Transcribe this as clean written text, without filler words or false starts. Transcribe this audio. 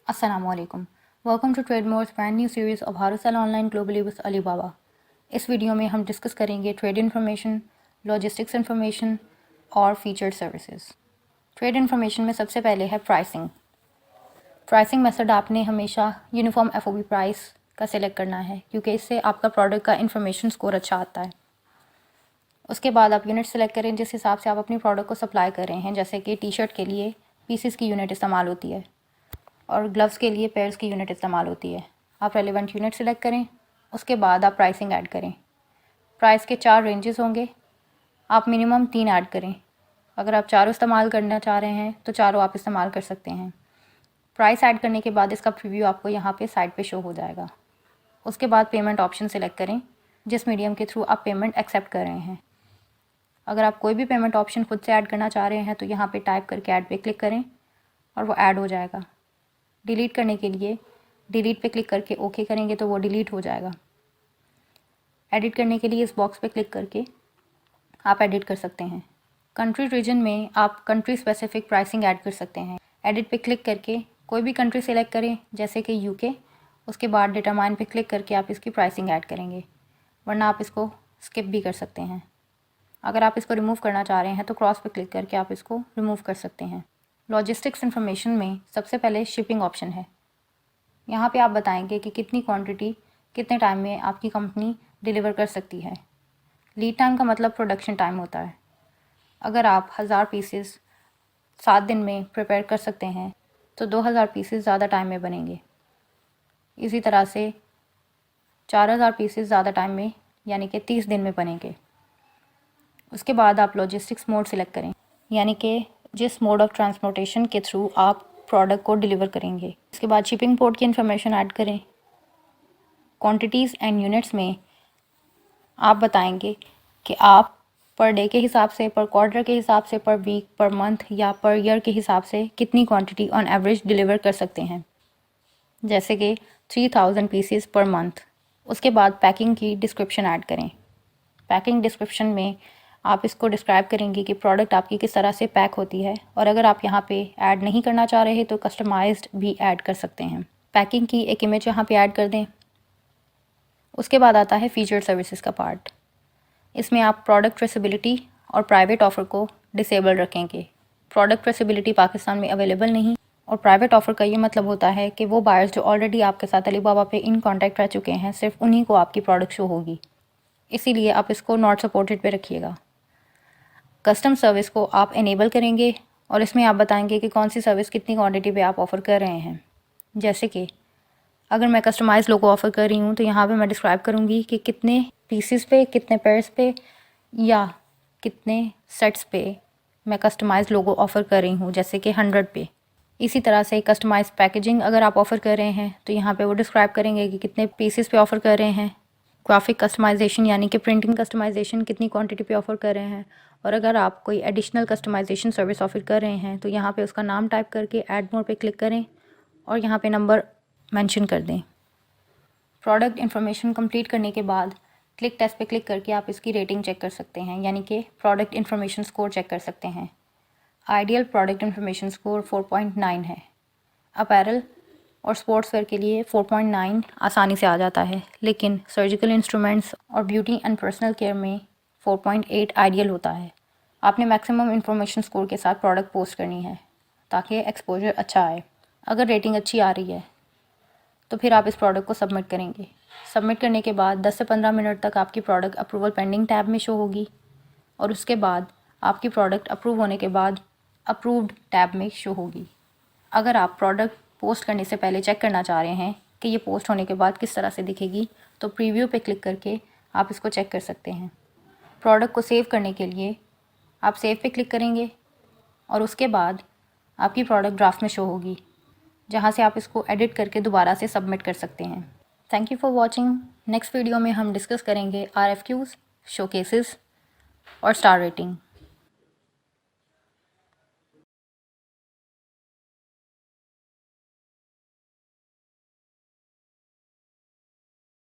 Assalamualaikum. Welcome to TradeMore's brand new series of how to sell online globally with Alibaba. इस video में हम discuss करेंगे trade information, logistics information और featured services. Trade information में सबसे पहले है प्राइसिंग। प्राइसिंग मेथड आपने हमेशा यूनिफॉर्म एफओबी प्राइस का सिलेक्ट करना है क्योंकि इससे आपका प्रोडक्ट का इन्फॉर्मेशन स्कोर अच्छा आता है। उसके बाद आप यूनिट सेलेक्ट करें जिस हिसाब से आप अपनी प्रोडक्ट को सप्लाई कर रहे हैं, जैसे कि टी शर्ट के लिए पीसेस की यूनिट इस्तेमाल होती है और ग्लव्स के लिए पेयर्स की यूनिट इस्तेमाल होती है। आप रेलिवेंट यूनिट सेलेक्ट करें, उसके बाद आप प्राइसिंग ऐड करें। प्राइस के 4 रेंजेस होंगे, आप मिनिमम 3 ऐड करें। अगर आप चारों इस्तेमाल करना चाह रहे हैं तो चारों आप इस्तेमाल कर सकते हैं। प्राइस ऐड करने के बाद इसका प्रीव्यू आपको यहाँ पे साइड पे शो हो जाएगा। उसके बाद पेमेंट ऑप्शन सेलेक्ट करें जिस मीडियम के थ्रू आप पेमेंट एक्सेप्ट कर रहे हैं। अगर आप कोई भी पेमेंट ऑप्शन खुद से ऐड करना चाह रहे हैं तो यहाँ पे टाइप करके ऐड पे क्लिक करें और वो ऐड हो जाएगा। डिलीट करने के लिए डिलीट पे क्लिक करके ओके करेंगे तो वो डिलीट हो जाएगा। एडिट करने के लिए इस बॉक्स पे क्लिक करके आप एडिट कर सकते हैं। कंट्री रीजन में आप कंट्री स्पेसिफिक प्राइसिंग ऐड कर सकते हैं। एडिट पे क्लिक करके कोई भी कंट्री सेलेक्ट करें जैसे कि यूके, उसके बाद डिटरमाइन पे क्लिक करके आप इसकी प्राइसिंग ऐड करेंगे, वरना आप इसको स्किप भी कर सकते हैं। अगर आप इसको रिमूव करना चाह रहे हैं तो क्रॉस पे क्लिक करके आप इसको रिमूव कर सकते हैं। लॉजिस्टिक्स इन्फॉर्मेशन में सबसे पहले शिपिंग ऑप्शन है। यहाँ पे आप बताएंगे कि कितनी क्वांटिटी कितने टाइम में आपकी कंपनी डिलीवर कर सकती है। लीड टाइम का मतलब प्रोडक्शन टाइम होता है। अगर आप 1000 पीसेस 7 दिन में प्रिपेयर कर सकते हैं तो 2000 पीसेस ज़्यादा टाइम में बनेंगे। इसी तरह से 4000 पीसेस ज़्यादा टाइम में यानी कि 30 दिन में बनेंगे। उसके बाद आप लॉजिस्टिक्स मोड सेलेक्ट करें, यानी कि जिस मोड ऑफ ट्रांसपोर्टेशन के थ्रू आप प्रोडक्ट को डिलीवर करेंगे। इसके बाद शिपिंग पोर्ट की इन्फॉर्मेशन ऐड करें। क्वांटिटीज़ एंड यूनिट्स में आप बताएंगे कि आप पर डे के हिसाब से, पर क्वार्टर के हिसाब से, पर वीक, पर मंथ या पर ईयर के हिसाब से कितनी क्वांटिटी ऑन एवरेज डिलीवर कर सकते हैं, जैसे कि 3000 पीसेस पर मंथ। उसके बाद पैकिंग की डिस्क्रिप्शन ऐड करें। पैकिंग डिस्क्रिप्शन में आप इसको डिस्क्राइब करेंगे कि प्रोडक्ट आपकी किस तरह से पैक होती है, और अगर आप यहाँ पे ऐड नहीं करना चाह रहे तो कस्टमाइज्ड भी ऐड कर सकते हैं। पैकिंग की एक इमेज यहाँ पे ऐड कर दें। उसके बाद आता है फीचर्ड सर्विसेज का पार्ट। इसमें आप प्रोडक्ट ट्रेसेबिलिटी और प्राइवेट ऑफ़र को डिसेबल रखेंगे। प्रोडक्ट ट्रेसेबिलिटी पाकिस्तान में अवेलेबल नहीं, और प्राइवेट ऑफ़र का ये मतलब होता है कि वो बायर्स जो ऑलरेडी आपके साथ अलीबाबा पे इन कॉन्टैक्ट रह चुके हैं, सिर्फ उन्हीं को आपकी प्रोडक्ट शो होगी। इसीलिए आप इसको नॉट सपोर्टेड पे रखिएगा। कस्टम सर्विस को आप इनेबल करेंगे और इसमें आप बताएंगे कि कौन सी सर्विस कितनी क्वांटिटी पे आप ऑफ़र कर रहे हैं। जैसे कि अगर मैं कस्टमाइज़ लोगो ऑफ़र कर रही हूँ तो यहाँ पे मैं डिस्क्राइब करूँगी कि कितने पीसेस पे, कितने पेयर्स पे या कितने सेट्स पे मैं कस्टमाइज़ लोगो ऑफ़र कर रही हूँ, जैसे कि 100 पे। इसी तरह से कस्टमाइज़ पैकेजिंग अगर आप ऑफ़र कर रहे हैं तो यहाँ पे वो डिस्क्राइब करेंगे कि कितने पीसेस पे ऑफ़र कर रहे हैं। ग्राफिक कस्टमाइजेशन यानी कि प्रिंटिंग कस्टमाइजेशन कितनी क्वांटिटी पे ऑफ़र कर रहे हैं, और अगर आप कोई एडिशनल कस्टमाइजेशन सर्विस ऑफ़र कर रहे हैं तो यहाँ पे उसका नाम टाइप करके ऐड मोर पे क्लिक करें और यहाँ पे नंबर मेंशन कर दें। प्रोडक्ट इन्फॉर्मेशन कंप्लीट करने के बाद क्लिक टेस्ट पे क्लिक करके आप इसकी रेटिंग चेक कर सकते हैं, यानी कि प्रोडक्ट इन्फॉर्मेशन स्कोर चेक कर सकते हैं। आइडियल प्रोडक्ट इन्फॉर्मेशन स्कोर 4.9 है। अपैरल और स्पोर्ट्स वेयर के लिए 4.9 आसानी से आ जाता है, लेकिन सर्जिकल इंस्ट्रूमेंट्स और ब्यूटी एंड पर्सनल केयर में 4.8 आइडियल होता है। आपने मैक्सिमम इंफॉर्मेशन स्कोर के साथ प्रोडक्ट पोस्ट करनी है ताकि एक्सपोजर अच्छा आए। अगर रेटिंग अच्छी आ रही है तो फिर आप इस प्रोडक्ट को सबमिट करेंगे। सबमिट करने के बाद 10 से 15 मिनट तक आपकी प्रोडक्ट अप्रूवल पेंडिंग टैब में शो होगी, और उसके बाद आपकी प्रोडक्ट अप्रूव होने के बाद अप्रूव्ड टैब में शो होगी। अगर आप प्रोडक्ट पोस्ट करने से पहले चेक करना चाह रहे हैं कि ये पोस्ट होने के बाद किस तरह से दिखेगी तो प्रीव्यू पे क्लिक करके आप इसको चेक कर सकते हैं। प्रोडक्ट को सेव करने के लिए आप सेव पे क्लिक करेंगे और उसके बाद आपकी प्रोडक्ट ड्राफ्ट में शो होगी, जहाँ से आप इसको एडिट करके दोबारा से सबमिट कर सकते हैं। Thank you for watching. Next video में हम डिस्कस करेंगे RFQs, शोकेसेस और स्टार रेटिंग।